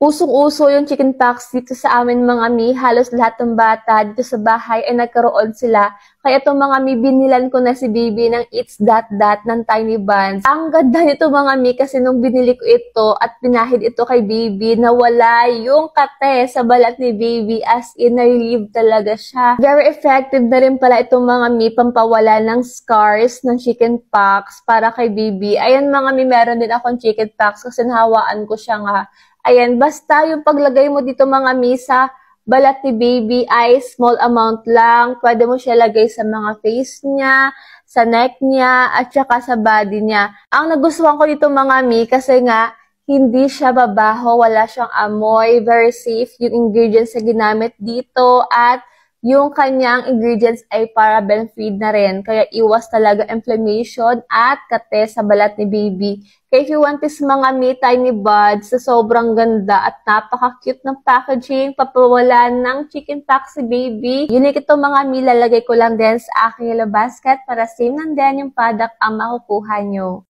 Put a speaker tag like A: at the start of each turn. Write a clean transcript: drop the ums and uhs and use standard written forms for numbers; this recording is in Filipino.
A: Usong-uso yung chickenpox dito sa amin mga mi. Halos lahat ng bata dito sa bahay ay nagkaroon sila. Kaya itong mga mi, binilan ko na si Bibi ng It's That That ng Tiny Buns. Ang ganda nito mga mi kasi nung binili ko ito at pinahid ito kay Bibi, nawala yung kate sa balat ni Bibi, as in na-relieve talaga siya. Very effective na rin pala itong mga mi, pampawala ng scars ng chickenpox para kay Bibi. Ayan mga mi, meron din akong chickenpox kasi nahawaan ko siya nga. Ayan, basta yung paglagay mo dito mga mi sa balat ni Baby ay small amount lang. Pwede mo siya lagay sa mga face niya, sa neck niya, at saka sa body niya. Ang nagustuhan ko dito mga mi kasi nga hindi siya babaho, wala siyang amoy, very safe yung ingredients na ginamit dito at yung kanyang ingredients ay paraben-free na rin. Kaya iwas talaga inflammation at kate sa balat ni Baby. Kaya if you want this mga mi tiny buds sa sobrang ganda at napaka-cute ng packaging, papawala ng chickenpox si Baby. Unique ito mga mi, lalagay ko lang din sa aking yellow basket para same lang din yung product ang makukuha nyo.